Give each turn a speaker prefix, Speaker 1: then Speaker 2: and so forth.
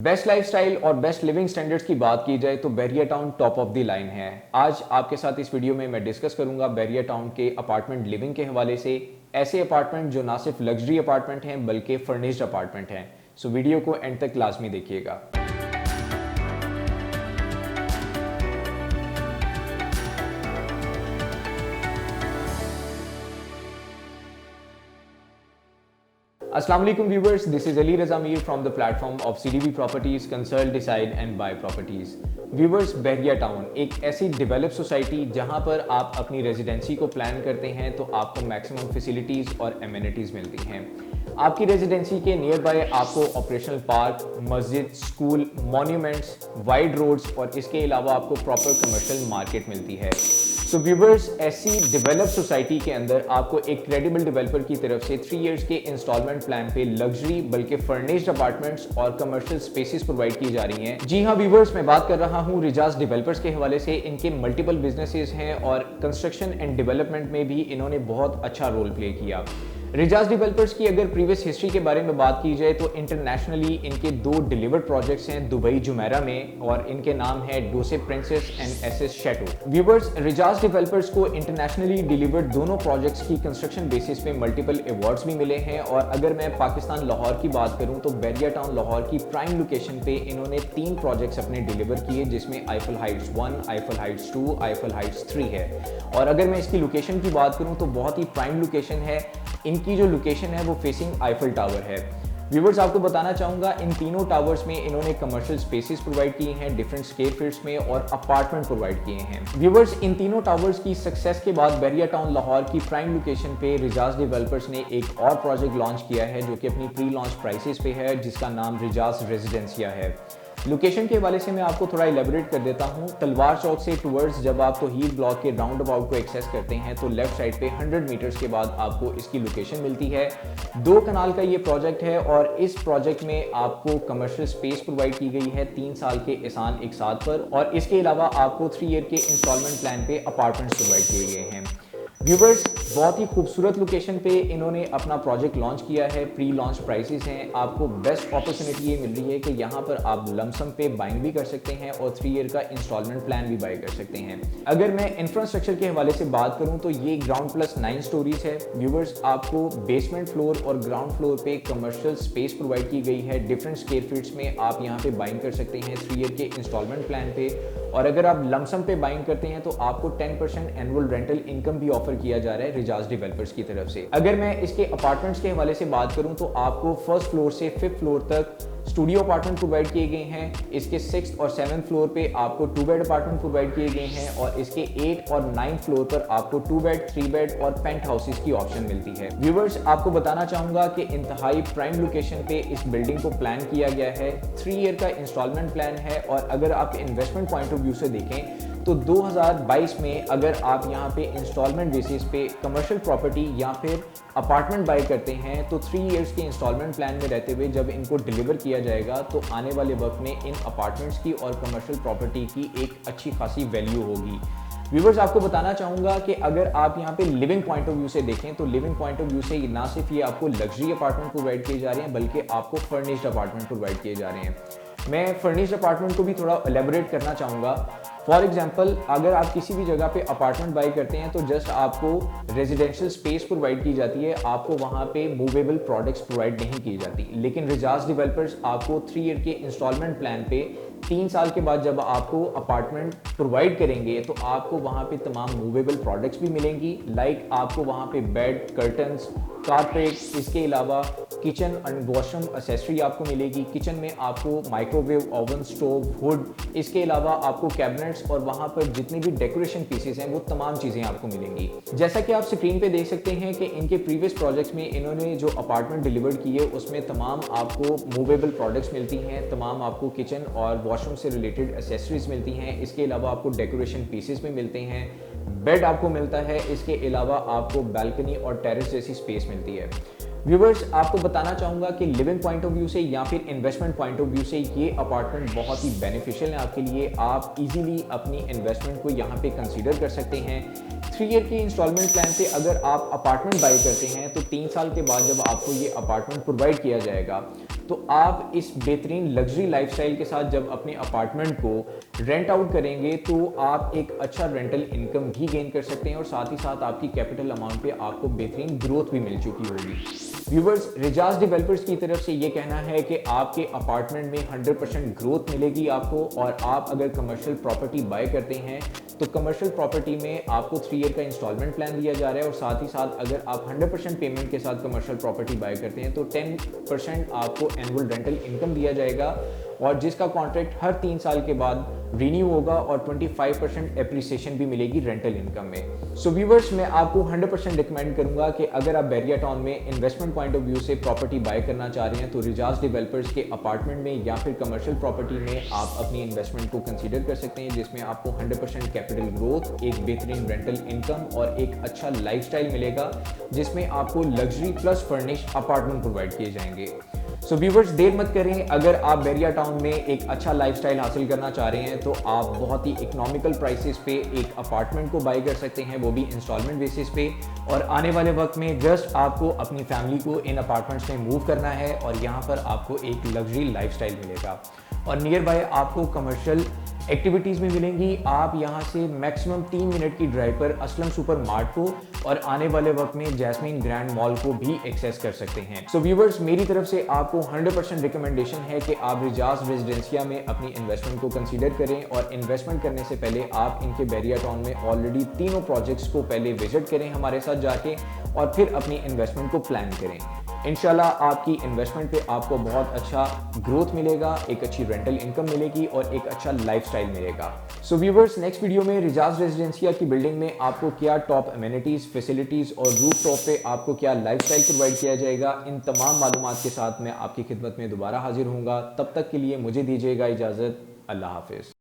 Speaker 1: Best lifestyle और best living standards की बात की जाए तो Bahria town top of the line है। आज आपके साथ इस वीडियो में मैं डिस्कस करूंगा बैरिया टाउन के अपार्टमेंट लिविंग के हवाले से, ऐसे अपार्टमेंट जो ना सिर्फ लग्जरी अपार्टमेंट हैं बल्कि फर्निश्ड अपार्टमेंट हैं। सो वीडियो को एंड तक लाजमी देखिएगा। अस्सलाम वालेकुम viewers, this is Ali Raza Mir from the platform of CDB properties, consult, decide and buy properties. Viewers, Bahria town एक ऐसी डेवलप सोसाइटी जहां पर आप अपनी रेजिडेंसी को प्लान करते हैं तो आपको मैक्सिमम फैसिलिटीज़ और एमिनिटीज़ मिलती हैं। आपकी रेजिडेंसी के नियर बाय आपको ऑपरेशनल पार्क, मस्जिद, स्कूल, मॉन्यूमेंट्स, वाइड रोड्स और इसके अलावा आपको प्रॉपर कमर्शियल मार्केट मिलती है। सो व्यूवर्स, ऐसी डेवलप सोसाइटी के अंदर आपको एक क्रेडिबल डेवलपर की तरफ से 3 इयर्स के इंस्टॉलमेंट प्लान पे लग्जरी बल्कि फर्निश्ड अपार्टमेंट्स और कमर्शियल स्पेसेस प्रोवाइड की जा रही हैं। जी हाँ व्यूवर्स, मैं बात कर रहा हूँ रिजाज डेवलपर्स के हवाले से। इनके मल्टीपल बिजनेसेस हैं और कंस्ट्रक्शन एंड डेवलपमेंट में भी इन्होंने बहुत अच्छा रोल प्ले किया। रिजाज डेवलपर्स की अगर प्रीवियस हिस्ट्री के बारे में बात की जाए तो इंटरनेशनली इनके 2 डिलीवर्ड प्रोजेक्ट्स हैं दुबई जुमेरा में, और इनके नाम है डोसे princess and SS chateau. Viewers, रिजाज डेवलपर्स को इंटरनेशनली डिलीवर्ड दोनों प्रोजेक्ट्स की कंस्ट्रक्शन बेसिस पे मल्टीपल अवार्ड्स भी मिले हैं। और अगर मैं पाकिस्तान लाहौर की बात करूं तो बैरिया टाउन लाहौर की प्राइम लोकेशन पे इन्होंने 3 प्रोजेक्ट्स अपने डिलीवर किए, जिसमें Eiffel Heights 1, Eiffel Heights 2, Eiffel Heights 3 है। और अगर मैं इसकी लोकेशन की बात करूं तो बहुत ही प्राइम लोकेशन है। इनकी जो लोकेशन है वो फेसिंग आईफल टावर है। व्यूवर्स, आपको बताना चाहूँगा इन तीनों टावर्स में इन्होंने कमर्शियल स्पेसेस प्रोवाइड किए हैं डिफरेंट स्क्वायर फीट्स में, और अपार्टमेंट प्रोवाइड किए हैं। व्यूवर्स, इन तीनों टावर्स की सक्सेस के बाद बैरिया टाउन लाहौर की प्राइम लोकेशन पे रिजाज डेवलपर्स ने एक और प्रोजेक्ट लॉन्च किया है जो कि अपनी प्री लॉन्च प्राइसेस पे है, जिसका नाम रिजाज रेजिडेंसिया है। लोकेशन के हवाले से मैं आपको थोड़ा इलेबोरेट कर देता हूँ। तलवार चौक से टूवर्ड्स जब आप तौहीद ब्लॉक के राउंड अबाउट को एक्सेस करते हैं तो लेफ्ट साइड पे 100 मीटर्स के बाद आपको इसकी लोकेशन मिलती है। 2 कनाल का ये प्रोजेक्ट है और इस प्रोजेक्ट में आपको कमर्शियल स्पेस प्रोवाइड की गई है 3 साल के एहसान एक साथ पर, और इसके अलावा आपको 3 ईयर के इंस्टॉलमेंट प्लान पे अपार्टमेंट्स प्रोवाइड किए गए हैं। व्यूवर्स, बहुत ही खूबसूरत लोकेशन पे इन्होंने अपना प्रोजेक्ट लॉन्च किया है। प्री लॉन्च प्राइसेस हैं। आपको बेस्ट अपॉर्चुनिटी ये मिल रही है कि यहाँ पर आप लमसम पे बाइंग भी कर सकते हैं और 3 ईयर का इंस्टॉलमेंट प्लान भी बाय कर सकते हैं। अगर मैं इंफ्रास्ट्रक्चर के हवाले से बात करूँ तो ये ग्राउंड प्लस 9 स्टोरीज है। व्यूवर्स, आपको बेसमेंट फ्लोर और ग्राउंड फ्लोर पे कमर्शियल स्पेस प्रोवाइड की गई है डिफरेंट स्क्वायर फीट्स में। आप यहाँ पे बाइंग कर सकते हैं 3 ईयर के इंस्टॉलमेंट प्लान पे, और अगर आप लमसम पे बाइंग करते हैं तो आपको 10% एनुअल रेंटल इनकम भी ऑफर किया जा रहा है रिजाज डेवलपर्स की तरफ से। अगर मैं इसके अपार्टमेंट्स के हवाले से बात करूं तो आपको 1st फ्लोर से 5th फ्लोर तक स्टूडियो अपार्टमेंट प्रोवाइड किए गए हैं। इसके 6th और 7th फ्लोर पे आपको 2 बेड अपार्टमेंट प्रोवाइड किए गए हैं, और इसके 8th और 9th फ्लोर पर आपको 2 बेड, 3 बेड और पेंट हाउसेस की ऑप्शन मिलती है। व्यूवर्स, आपको बताना चाहूंगा कि इंतहाई प्राइम लोकेशन पे इस बिल्डिंग को प्लान किया गया है। 3 ईयर का इंस्टॉलमेंट प्लान है, और अगर आप इन्वेस्टमेंट पॉइंट ऑफ व्यू से देखें तो 2022 में अगर आप यहाँ पे इंस्टॉलमेंट बेसिस पे कमर्शियल प्रॉपर्टी या फिर अपार्टमेंट बाय करते हैं तो 3 इयर्स के इंस्टॉलमेंट प्लान में रहते हुए जब इनको डिलीवर किया जाएगा तो आने वाले वक्त में इन अपार्टमेंट्स की और कमर्शियल प्रॉपर्टी की एक अच्छी खासी वैल्यू होगी। व्यूवर्स, आपको बताना चाहूँगा कि अगर आप यहाँ पे लिविंग पॉइंट ऑफ व्यू से देखें तो लिविंग पॉइंट ऑफ व्यू से ना सिर्फ ये आपको लग्जरी अपार्टमेंट प्रोवाइड किए जा रहे हैं बल्कि आपको फर्निश्ड अपार्टमेंट प्रोवाइड किए जा रहे हैं। मैं फर्निश्ड अपार्टमेंट को भी थोड़ा एलेबोरेट करना चाहूँगा। फॉर एग्जाम्पल, अगर आप किसी भी जगह पे अपार्टमेंट बाई करते हैं तो जस्ट आपको रेजिडेंशियल स्पेस प्रोवाइड की जाती है, आपको वहाँ पे मूवेबल प्रोडक्ट्स प्रोवाइड नहीं की जाती। लेकिन रिजाज डेवलपर्स आपको 3 ईयर के इंस्टॉलमेंट प्लान पे 3 साल के बाद जब आपको अपार्टमेंट प्रोवाइड करेंगे तो आपको वहाँ पे तमाम मूवेबल प्रोडक्ट्स भी मिलेंगी। लाइक आपको वहाँ पे बेड, कर्टन्स, कारपेट, इसके अलावा किचन एंड वॉशरूम एसेसरी आपको मिलेगी। किचन में आपको माइक्रोवेव, ओवन, स्टोव, हुड, इसके अलावा आपको कैबिनेट्स और वहाँ पर जितनी भी डेकोरेशन पीसेस हैं वो तमाम चीज़ें आपको मिलेंगी। जैसा कि आप स्क्रीन पे देख सकते हैं कि इनके प्रीवियस प्रोजेक्ट्स में इन्होंने जो अपार्टमेंट डिलीवर्ड किए उसमें तमाम आपको मूवेबल प्रोडक्ट्स मिलती हैं, तमाम आपको किचन और वॉशरूम से रिलेटेड एसेसरीज मिलती हैं। इसके अलावा आपको डेकोरेशन पीसेस भी मिलते हैं, बेड आपको मिलता है, इसके अलावा आपको बालकनी और टेरेस जैसी स्पेस मिलती है। व्यूवर्स, आपको बताना चाहूँगा कि लिविंग पॉइंट ऑफ व्यू से या फिर इन्वेस्टमेंट पॉइंट ऑफ व्यू से ये अपार्टमेंट बहुत ही बेनिफिशियल है आपके लिए। आप इजीली अपनी इन्वेस्टमेंट को यहाँ पे कंसीडर कर सकते हैं। 3 ईयर के इंस्टॉलमेंट प्लान से अगर आप अपार्टमेंट बाई करते हैं तो 3 साल के बाद जब आपको ये अपार्टमेंट प्रोवाइड किया जाएगा तो आप इस बेहतरीन लग्जरी लाइफस्टाइल के साथ जब अपने अपार्टमेंट को रेंट आउट करेंगे तो आप एक अच्छा रेंटल इनकम भी गेन कर सकते हैं और साथ ही साथ आपकी कैपिटल अमाउंट पे आपको बेहतरीन ग्रोथ भी मिल चुकी होगी। व्यूवर्स, रिजाज डेवलपर्स की तरफ से ये कहना है कि आपके अपार्टमेंट में 100% ग्रोथ मिलेगी आपको, और आप अगर कमर्शियल प्रॉपर्टी बाय करते हैं तो कमर्शियल प्रॉपर्टी में आपको 3 ईयर का इंस्टॉलमेंट प्लान दिया जा रहा है, और साथ ही साथ अगर आप 100% पेमेंट के साथ कमर्शियल प्रॉपर्टी बाय करते हैं तो 10% आपको एनुअल रेंटल इनकम दिया जाएगा, और जिसका कॉन्ट्रैक्ट हर 3 साल के बाद रिन्यू होगा, और 25% एप्रिसिएशन भी मिलेगी रेंटल इनकम में। सो व्यूवर्स, मैं आपको 100% रिकमेंड करूंगा कि अगर आप बैरिया टाउन में इन्वेस्टमेंट पॉइंट ऑफ व्यू से प्रॉपर्टी बाय करना चाह रहे हैं तो रिजाज डेवलपर्स के अपार्टमेंट में या फिर कमर्शियल प्रॉपर्टी में आप अपनी इन्वेस्टमेंट को कंसीडर कर सकते हैं, जिसमें आपको 100% कैपिटल ग्रोथ, एक बेहतरीन रेंटल इनकम और एक अच्छा लाइफस्टाइल मिलेगा, जिसमें आपको luxury plus furnished apartment provide किए जाएंगे। सो व्यूवर्स, देर मत करें, अगर आप बैरिया टाउन में एक अच्छा लाइफस्टाइल हासिल करना चाह रहे हैं तो आप बहुत ही इकोनॉमिकल प्राइसेस पे एक अपार्टमेंट को बाय कर सकते हैं, वो भी इंस्टॉलमेंट बेसिस पे। और आने वाले वक्त में जस्ट आपको अपनी फैमिली को इन अपार्टमेंट्स में मूव करना है और यहाँ पर आपको एक लग्जरी लाइफस्टाइल मिलेगा, और नियर बाय आपको कमर्शियल एक्टिविटीज़ भी मिलेंगी। आप यहाँ से मैक्सिमम 3 मिनट की ड्राइव पर असलम सुपर मार्ट को और आने वाले वक्त में जैस्मीन ग्रैंड मॉल को भी एक्सेस कर सकते हैं। सो व्यूवर्स, मेरी तरफ से आपको 100% रिकमेंडेशन है कि आप रिजाज रेजिडेंसिया में अपनी इन्वेस्टमेंट को कंसीडर करें, और इन्वेस्टमेंट करने से पहले आप इनके बैरिया टाउन में ऑलरेडी तीनों प्रोजेक्ट्स को पहले विजिट करें हमारे साथ जाके, और फिर अपनी इन्वेस्टमेंट को प्लान करें। इंशाल्लाह आपकी इन्वेस्टमेंट पे आपको बहुत अच्छा ग्रोथ मिलेगा, एक अच्छी रेंटल इनकम मिलेगी और एक अच्छा लाइफस्टाइल मिलेगा। सो व्यूवर्स, नेक्स्ट वीडियो में रिजाज रेजिडेंसिया की बिल्डिंग में आपको क्या टॉप अमेनिटीज, फैसिलिटीज और रूफ टॉप पे आपको क्या लाइफस्टाइल प्रोवाइड किया जाएगा, इन तमाम मालूमात के साथ मैं आपकी खिदमत में दोबारा हाजिर होऊंगा। तब तक के लिए मुझे दीजिएगा इजाज़त। अल्लाह हाफिज़।